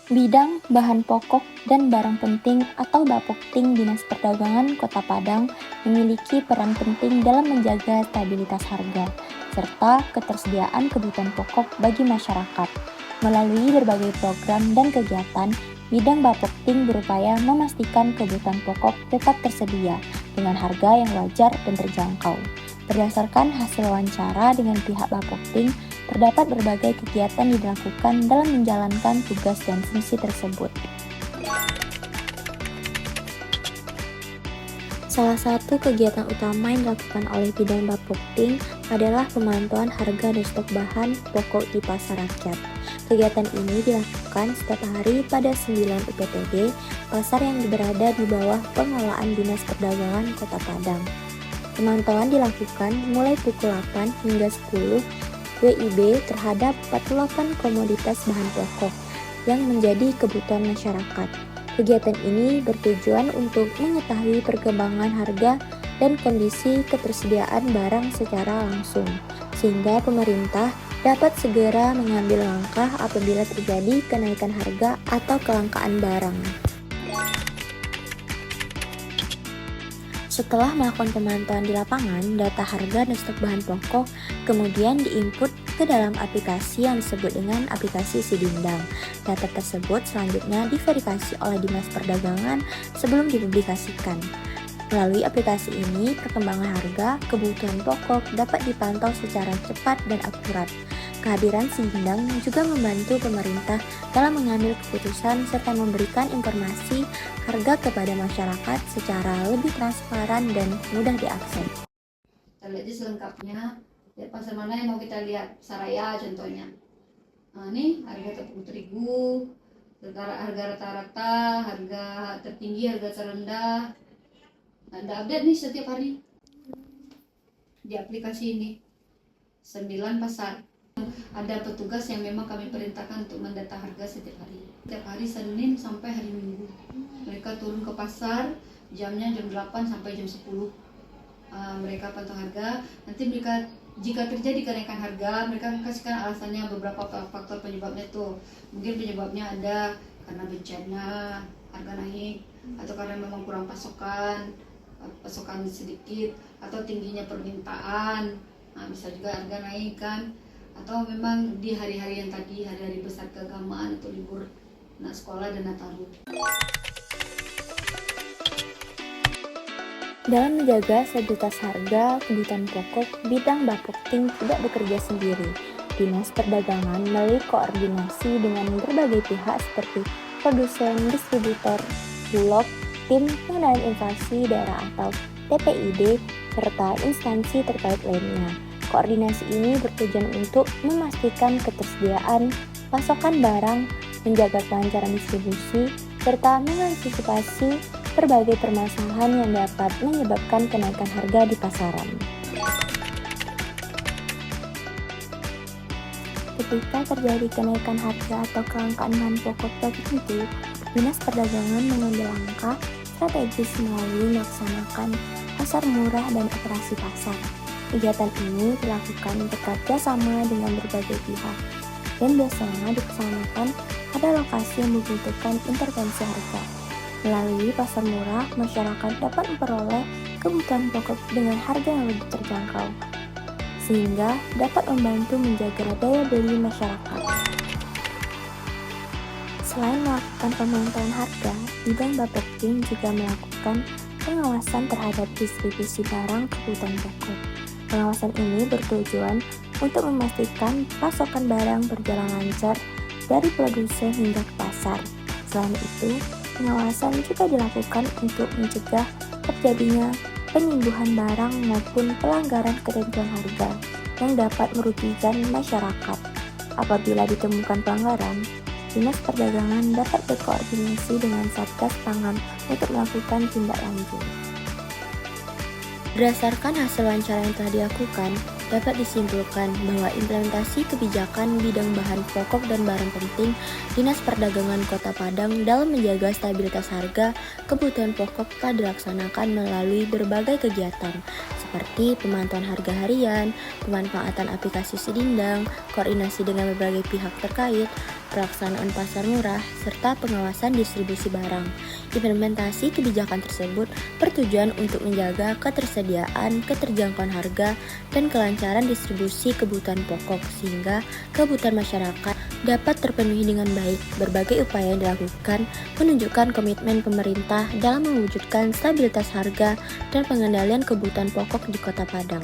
Bidang bahan pokok dan barang penting atau Bapokting Dinas Perdagangan Kota Padang memiliki peran penting dalam menjaga stabilitas harga serta ketersediaan kebutuhan pokok bagi masyarakat. Melalui berbagai program dan kegiatan, bidang Bapokting berupaya memastikan kebutuhan pokok tetap tersedia dengan harga yang wajar dan terjangkau. Berdasarkan hasil wawancara dengan pihak Bapokting, terdapat berbagai kegiatan dilakukan dalam menjalankan tugas dan fungsi tersebut. Salah satu kegiatan utama yang dilakukan oleh bidang Bapokting adalah pemantauan harga dan stok bahan pokok di pasar rakyat. Kegiatan ini dilakukan setiap hari pada 9 UPTD, pasar yang berada di bawah pengelolaan Dinas Perdagangan Kota Padang. Pemantauan dilakukan mulai pukul 8 hingga 10 WIB terhadap 48 komoditas bahan pokok yang menjadi kebutuhan masyarakat. Kegiatan ini bertujuan untuk mengetahui perkembangan harga dan kondisi ketersediaan barang secara langsung, sehingga pemerintah dapat segera mengambil langkah apabila terjadi kenaikan harga atau kelangkaan barang. Setelah melakukan pemantauan di lapangan, data harga dan stok bahan pokok kemudian diinput ke dalam aplikasi yang disebut dengan aplikasi Sidindang. Data tersebut selanjutnya diverifikasi oleh Dinas Perdagangan sebelum dipublikasikan. Melalui aplikasi ini, perkembangan harga kebutuhan pokok dapat dipantau secara cepat dan akurat. Kehadiran Sidindang juga membantu pemerintah dalam mengambil keputusan serta memberikan informasi harga kepada masyarakat secara lebih transparan dan mudah diakses. Kita lihat selengkapnya, ya, pasar mana yang mau kita lihat, Saraya contohnya. Nah, ini harga tepung terigu, harga rata-rata, harga tertinggi, harga terendah. Ada update nih setiap hari di aplikasi ini. 9 pasar. Ada petugas yang memang kami perintahkan untuk mendata harga setiap hari. Setiap hari Senin sampai hari Minggu. Mereka turun ke pasar, jamnya jam 8 sampai jam 10. Mereka pantau harga. Nanti mereka jika terjadi kenaikan harga, mereka kasihkan alasannya beberapa faktor penyebabnya tuh. Mungkin penyebabnya ada karena bencana, harga naik, atau karena memang kurang pasokan sedikit, atau tingginya permintaan. Bisa juga harga naik kan. Atau memang di hari-hari yang tadi, hari-hari besar keagamaan atau libur anak sekolah dan Nataru. Dalam menjaga stabilitas harga kebutuhan pokok, bidang Bapokting tidak bekerja sendiri. Dinas Perdagangan melalui koordinasi dengan berbagai pihak seperti produsen, distributor, bulog, tim pengendalian inflasi daerah atau TPID, serta instansi terkait lainnya. Koordinasi ini bertujuan untuk memastikan ketersediaan pasokan barang, menjaga kelancaran distribusi, serta mengantisipasi berbagai permasalahan yang dapat menyebabkan kenaikan harga di pasaran. Ketika terjadi kenaikan harga atau kelangkaan bahan pokok tertentu, Dinas Perdagangan mengambil langkah strategis melalui melaksanakan pasar murah dan operasi pasar. Kegiatan ini dilakukan bekerja sama dengan berbagai pihak dan biasanya dilaksanakan pada lokasi yang membutuhkan intervensi harga. Melalui pasar murah, masyarakat dapat memperoleh kebutuhan pokok dengan harga yang lebih terjangkau, sehingga dapat membantu menjaga daya beli masyarakat. Selain melakukan pemantauan harga, bidang Bapokting juga melakukan pengawasan terhadap distribusi barang kebutuhan pokok. Pengawasan ini bertujuan untuk memastikan pasokan barang berjalan lancar dari produsen hingga ke pasar. Selain itu, pengawasan juga dilakukan untuk mencegah terjadinya penimbuhan barang maupun pelanggaran ketentuan harga yang dapat merugikan masyarakat. Apabila ditemukan pelanggaran, Dinas Perdagangan dapat berkoordinasi dengan Satgas Pangan untuk melakukan tindak lanjut. Berdasarkan hasil wawancara yang telah dilakukan, dapat disimpulkan bahwa implementasi kebijakan bidang bahan pokok dan barang penting Dinas Perdagangan Kota Padang dalam menjaga stabilitas harga kebutuhan pokok telah dilaksanakan melalui berbagai kegiatan seperti pemantauan harga harian, pemanfaatan aplikasi Sidindang, koordinasi dengan berbagai pihak terkait, pelaksanaan pasar murah, serta pengawasan distribusi barang. Implementasi kebijakan tersebut bertujuan untuk menjaga ketersediaan, keterjangkauan harga, dan kelancaran distribusi kebutuhan pokok sehingga kebutuhan masyarakat dapat terpenuhi dengan baik. Berbagai upaya yang dilakukan menunjukkan komitmen pemerintah dalam mewujudkan stabilitas harga dan pengendalian kebutuhan pokok di Kota Padang.